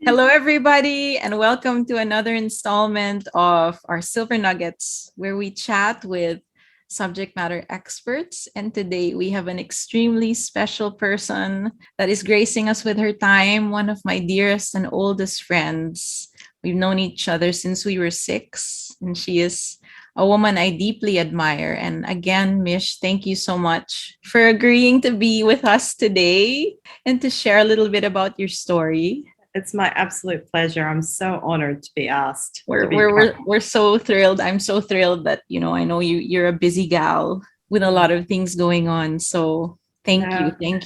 Hello, everybody, and welcome to another installment of our Silver Nuggets, where we chat with subject matter experts. And today we have an extremely special person that is gracing us with her time, one of my dearest and oldest friends. We've known each other since we were 6, and she is a woman I deeply admire. And again, Mish, thank you so much for agreeing to be with us today and to share a little bit about your story. It's my absolute pleasure. I'm so honored to be asked. We're so thrilled. I'm so thrilled that I know you're a busy gal with a lot of things going on. So thank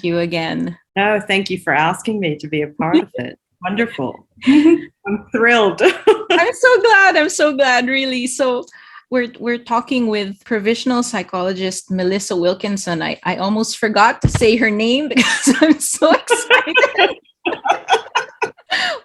you again. No, thank you for asking me to be a part of it. Wonderful. I'm thrilled. I'm so glad, really. So we're talking with provisional psychologist Melissa Wilkinson. I almost forgot to say her name because I'm so excited.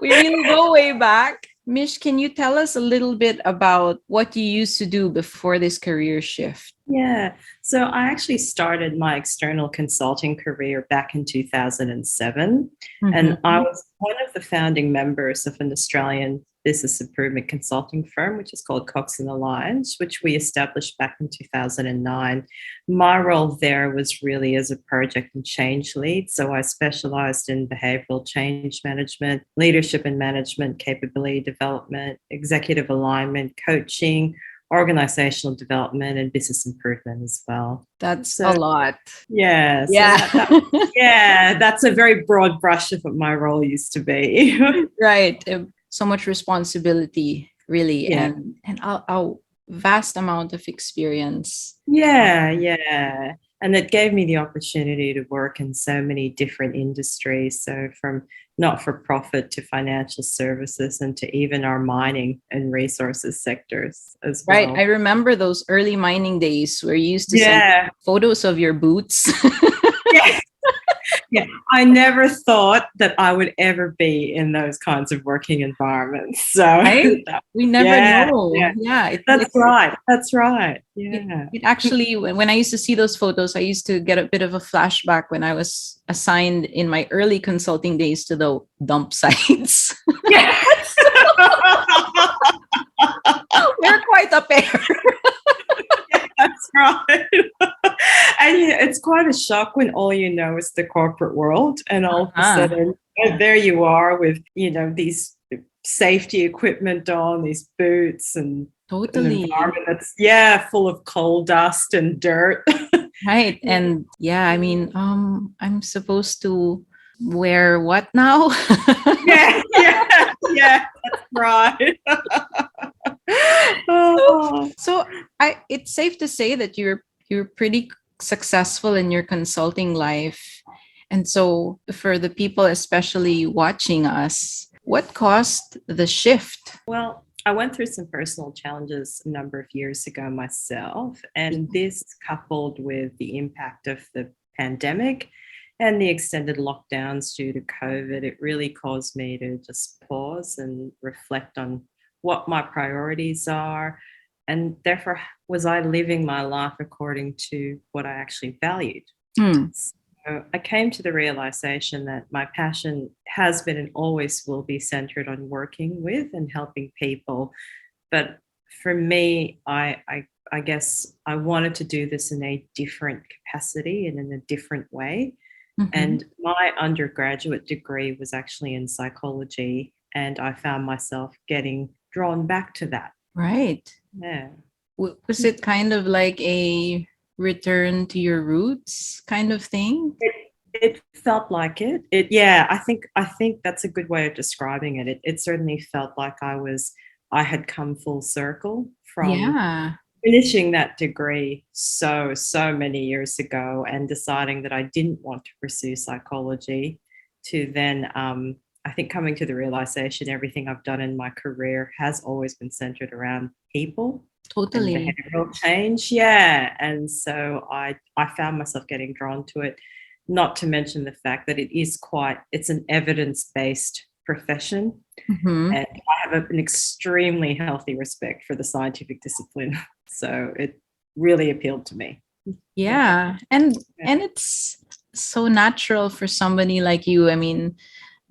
We really go way back. Mish, can you tell us a little bit about what you used to do before this career shift? Yeah. So I actually started my external consulting career back in 2007. And I was one of the founding members of an Australian business improvement consulting firm, which is called Cox and Alliance, which we established back in 2009. My role there was really as a project and change lead. So I specialized in behavioral change management, leadership and management, capability development, executive alignment, coaching, organizational development, and business improvement as well. That's a lot. Yeah. That's a very broad brush of what my role used to be. Right. So much responsibility, really, and a vast amount of experience. Yeah. And it gave me the opportunity to work in so many different industries. So from not-for-profit to financial services and to even our mining and resources sectors as well. Right. I remember those early mining days where you used to send photos of your boots. Yeah, I never thought that I would ever be in those kinds of working environments. So we never know. That's right. Yeah. It actually, when I used to see those photos, I used to get a bit of a flashback when I was assigned in my early consulting days to the dump sites. Yes. We're quite a pair. That's right. And it's quite a shock when all you know is the corporate world, and all of a sudden there you are with these safety equipment on, these boots, and totally an environment that's full of coal dust and dirt. Right. And I mean, I'm supposed to wear what now? Yeah, that's right. So it's safe to say that you're pretty successful in your consulting life. And so for the people especially watching us, what caused the shift? Well, I went through some personal challenges a number of years ago myself, and this coupled with the impact of the pandemic and the extended lockdowns due to COVID, it really caused me to just pause and reflect on what my priorities are. And therefore, was I living my life according to what I actually valued? So I came to the realization that my passion has been and always will be centered on working with and helping people. But for me, I guess I wanted to do this in a different capacity and in a different way. And my undergraduate degree was actually in psychology, and I found myself getting drawn back to that. Right. Yeah. Was it kind of like a return to your roots kind of thing? It felt like it. I think that's a good way of describing it. It certainly felt like I had come full circle from finishing that degree so many years ago and deciding that I didn't want to pursue psychology, to then I think coming to the realization everything I've done in my career has always been centered around people. Totally. And behavioral change. Yeah. And so I found myself getting drawn to it, not to mention the fact that it's an evidence-based profession. And I have an extremely healthy respect for the scientific discipline. So it really appealed to me. Yeah. And it's so natural for somebody like you. I mean,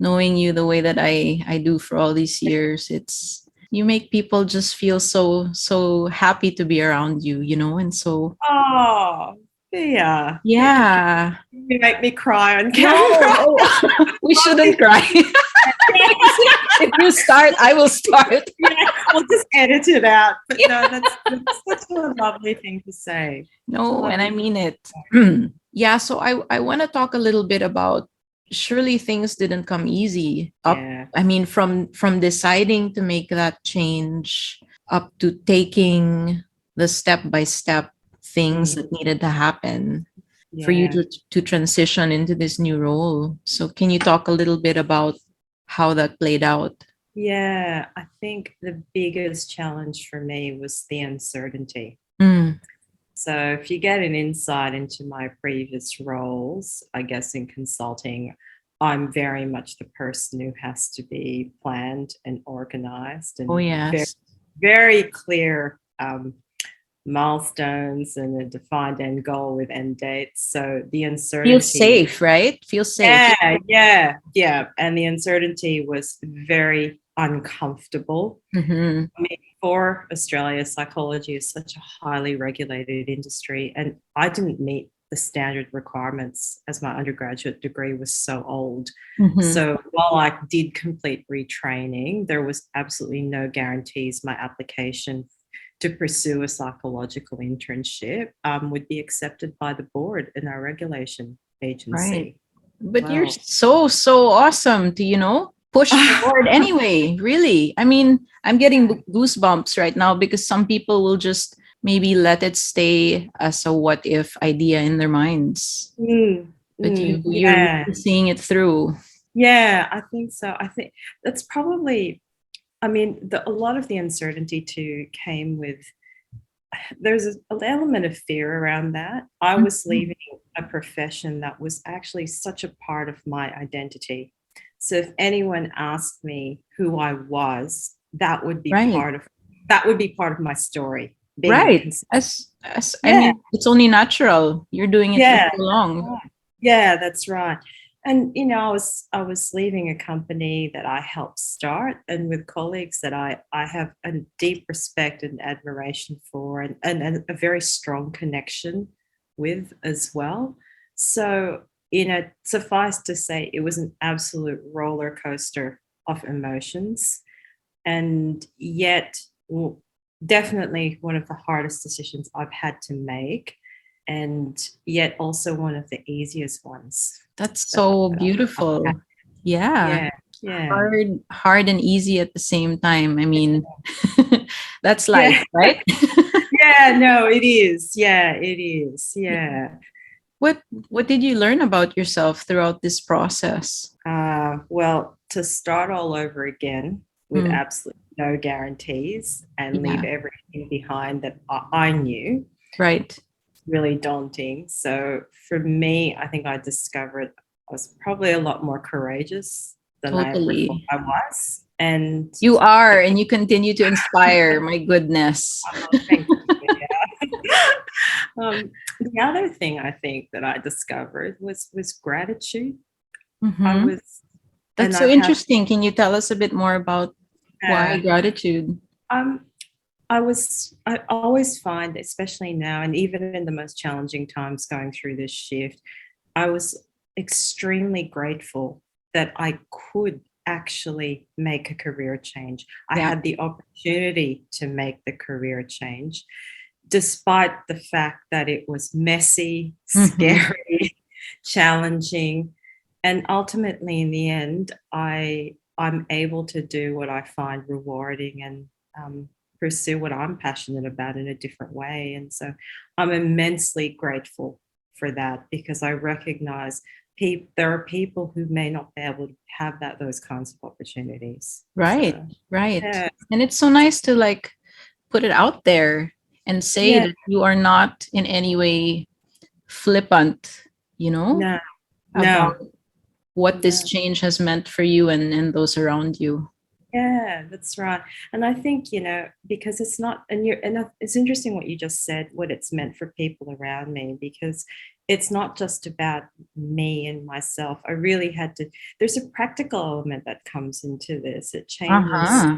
knowing you the way that I do for all these years. It's you make people just feel so happy to be around you, and so Oh, yeah. yeah. You make me cry on No, camera. we shouldn't cry. If you start, I will start. Yeah, we'll just edit it out. But no, that's such a lovely thing to say. No, and I mean it. Yeah, so I want to talk a little bit about surely things didn't come easy up. Yeah. I mean, from deciding to make that change up to taking the step by step things that needed to happen for you Yeah. to transition into this new role. So can you talk a little bit about how that played out? Yeah, I think the biggest challenge for me was the uncertainty. Mm, So if you get an insight into my previous roles, I guess in consulting, I'm very much the person who has to be planned and organized oh and very, yes. very clear milestones and a defined end goal with end dates. So the Feel uncertainty, safe, right? Feel safe. yeah. And the uncertainty was very uncomfortable. Mm-hmm. I mean, for Australia, psychology is such a highly regulated industry, and I didn't meet the standard requirements as my undergraduate degree was so old. Mm-hmm. So while I did complete retraining, there was absolutely no guarantees my application to pursue a psychological internship would be accepted by the board in our regulation agency. Right. But you're Well, so awesome to, push forward anyway, really. I mean, I'm getting goosebumps right now because some people will just maybe let it stay as a what if idea in their minds. But you're yeah. really seeing it through. Yeah, I think so. I think that's probably, I mean, a lot of the uncertainty too came with, there's an element of fear around that. I was leaving a profession that was actually such a part of my identity. So if anyone asked me who I was, that would be Right. part of my story. Being a Right. consultant. As I Yeah, mean, it's only natural. You're doing it for yeah, so long. yeah, that's right. And I was leaving a company that I helped start, and with colleagues that I have a deep respect and admiration for, and a very strong connection with as well. So suffice to say, it was an absolute roller coaster of emotions, and yet definitely one of the hardest decisions I've had to make, and yet also one of the easiest ones. That's that so I've had. beautiful. Yeah. Yeah, yeah, Hard and easy at the same time. I mean, that's life, yeah, right? yeah. No, it is. Yeah, it is. Yeah. what what did you learn about yourself throughout this process? Well, to start all over again with Mm, absolutely no guarantees and leave yeah, everything behind that I knew, right. really daunting. So for me, I think I discovered I was probably a lot more courageous than I ever thought Totally. I was. And You are, and you continue to inspire. My goodness. thank you. Yeah. The other thing I think that I discovered was gratitude. I Hmm. was, and That's I so have, interesting. Can you tell us a bit more about why uh, gratitude? um, I always find, especially now, and even in the most challenging times going through this shift, I was extremely grateful that I could actually make a career change. I Yeah. had the opportunity to make the career change, despite the fact that it was messy, Hmm. scary, challenging. And ultimately, in the end, I'm able to do what I find rewarding and pursue what I'm passionate about in a different way. And so I'm immensely grateful for that, because I recognize there are people who may not be able to have those kinds of opportunities. Right. So Right. yeah, And it's so nice to like put it out there and say yeah, that you are not in any way flippant, no, about no, what this no. change has meant for you and those around you. Yeah, that's right. And I think, because it's not, and it's interesting what you just said, what it's meant for people around me, because it's not just about me and myself. I really had to, there's a practical element that comes into this. It changes Uh-huh.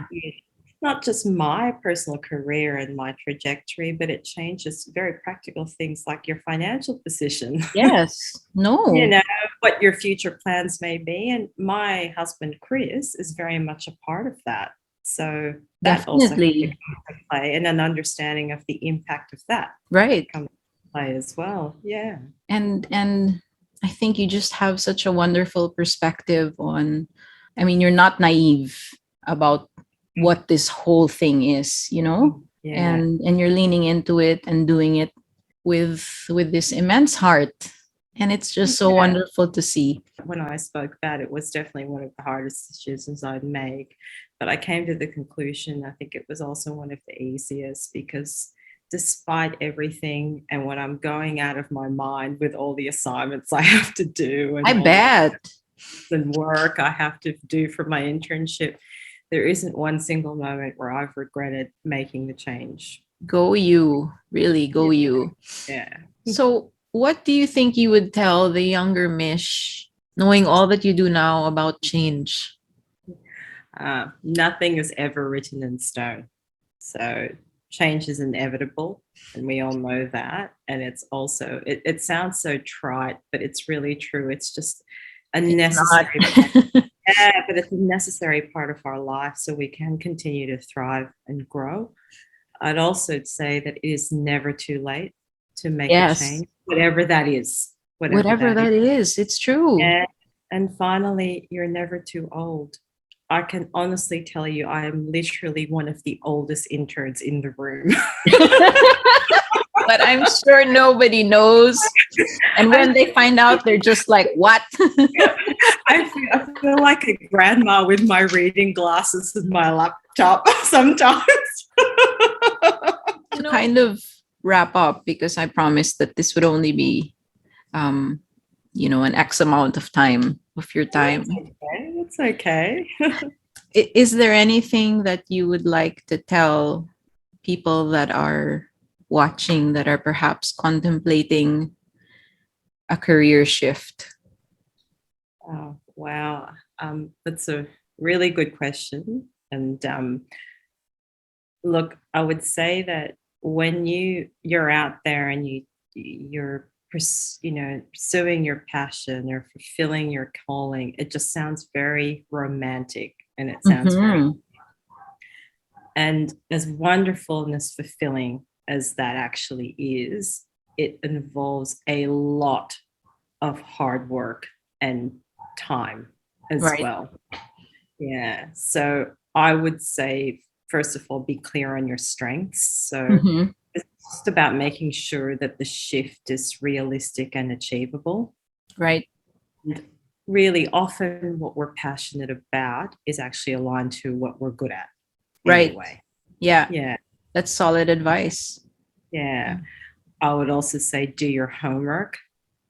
not just my personal career and my trajectory, but it changes very practical things like your financial position. Yes. You No. know, what your future plans may be. And my husband, Chris, is very much a part of that. So that also comes Definitely. into play, and an understanding of the impact of that Right. comes into play as well. Yeah. And I think you just have such a wonderful perspective on, I mean, you're not naive about what this whole thing is, you know? Yeah. And you're leaning into it and doing it with this immense heart. And it's just so Yeah. wonderful to see. When I spoke about it, it was definitely one of the hardest decisions I'd make. But I came to the conclusion, I think it was also one of the easiest, because despite everything, and when I'm going out of my mind with all the assignments I have to do I and all bet. the work I have to do for my internship, there isn't one single moment where I've regretted making the change. Go you. Really, go Yeah. you. Yeah. So, what do you think you would tell the younger Mish, knowing all that you do now about change? Nothing is ever written in stone. So change is inevitable, and we all know that. And it's also, it sounds so trite, but it's really true. It's just a It's not. necessary, yeah, but it's a necessary part of our life so we can continue to thrive and grow. I'd also say that it is never too late to make a Yes. change, whatever that is, whatever Whatever that is. that is, it's true. And finally, you're never too old. I can honestly tell you, I am literally one of the oldest interns in the room. But I'm sure nobody knows. And when they find out, they're just like, what? I feel like a grandma with my reading glasses and my laptop sometimes. To kind of wrap up, because I promised that this would only be, um, an X amount of time of your time. It's okay. Is there anything that you would like to tell people that are watching, that are perhaps contemplating a career shift? Oh, wow. That's a really good question. And look, I would say that when you're out there and you're pursuing your passion or fulfilling your calling, it just sounds very romantic, and it sounds very, Mm-hmm. and as wonderful and as fulfilling as that actually is, it involves a lot of hard work and time as Right. well. Yeah. So I would say, first of all, be clear on your strengths. So Mm-hmm. it's just about making sure that the shift is realistic and achievable. Right. And really, often what we're passionate about is actually aligned to what we're good at Right. anyway. Yeah. Yeah. That's solid advice. Yeah. I would also say do your homework,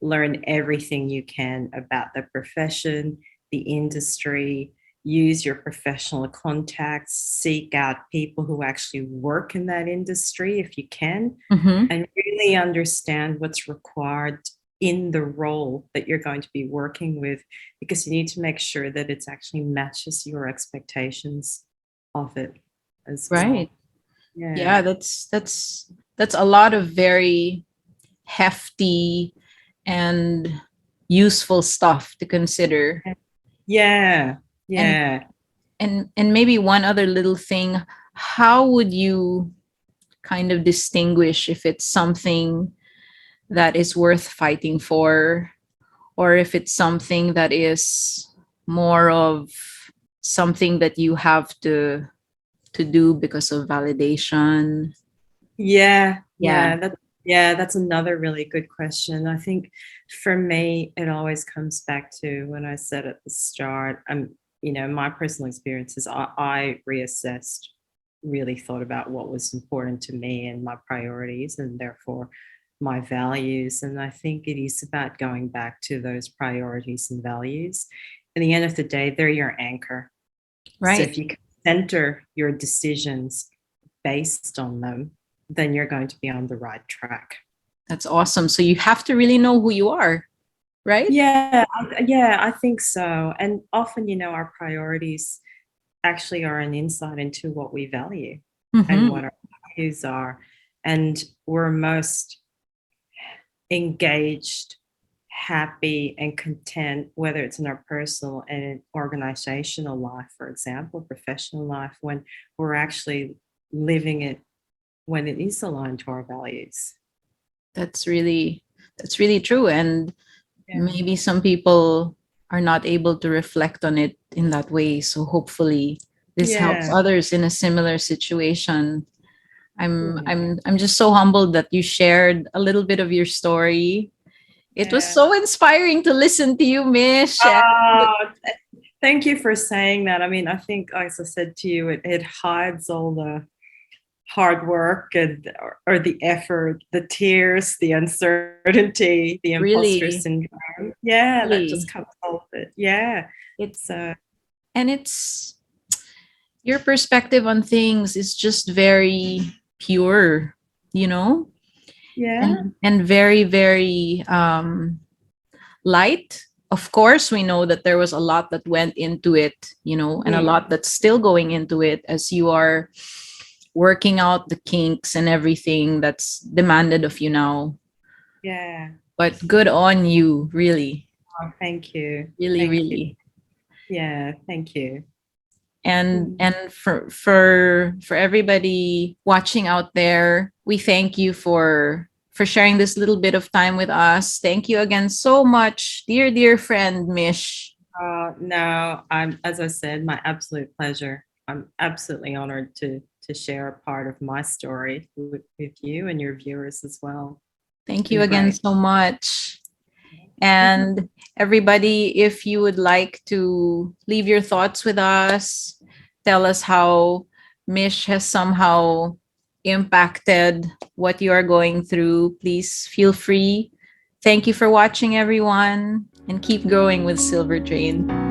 learn everything you can about the profession, the industry, use your professional contacts, seek out people who actually work in that industry if you can, Mm-hmm. and really understand what's required in the role that you're going to be working with, because you need to make sure that it actually matches your expectations of it as Right. well. Yeah. Yeah, that's a lot of very hefty and useful stuff to consider. Yeah. And Yeah. and maybe one other little thing, how would you kind of distinguish if it's something that is worth fighting for, or if it's something that is more of something that you have to do because of validation? Yeah, Yeah. that's another really good question. I think for me, it always comes back to when I said at the start, my personal experiences, I reassessed, really thought about what was important to me and my priorities, and therefore my values. And I think it is about going back to those priorities and values. At the end of the day, they're your anchor. So Right. if you can center your decisions based on them, then you're going to be on the right track. That's awesome. So you have to really know who you are, right? Yeah, I think so. And often, our priorities actually are an insight into what we value and Mm-hmm. what our values are. And we're most engaged, happy, and content, whether it's in our personal and organizational life, for example, professional life, when we're actually living it when it is aligned to our values. That's really true. And Yeah. maybe some people are not able to reflect on it in that way. So hopefully this helps Yeah. others in a similar situation. I'm Yeah. I'm I'm just so humbled that you shared a little bit of your story. It was Yeah. so inspiring to listen to you, Mish. And Oh, thank you for saying that. I mean, I think, as I said to you, it hides all the hard work and or the effort, the tears, the uncertainty, the imposter really, syndrome. Yeah, that just really, comes off it. Yeah. it So and it's your perspective on things is just very pure, you know, yeah. and very, very light. Of course, we know that there was a lot that went into it, you know, and a Mm, lot that's still going into it as you are working out the kinks and everything that's demanded of you now. yeah. But good on you, really, Oh, thank you. really, Thank you. really. Yeah, thank you. And Mm. for everybody watching out there, we thank you for sharing this little bit of time with us. Thank you again so much, dear friend Mish. No, as I said, my absolute pleasure. I'm absolutely honored to share a part of my story with you and your viewers as well. It's Thank you been again great. so much. Mhm. And everybody, if you would like to leave your thoughts with us, tell us how Mish has somehow impacted what you are going through, please feel free. Thank you for watching, everyone, and keep growing with Silver Train.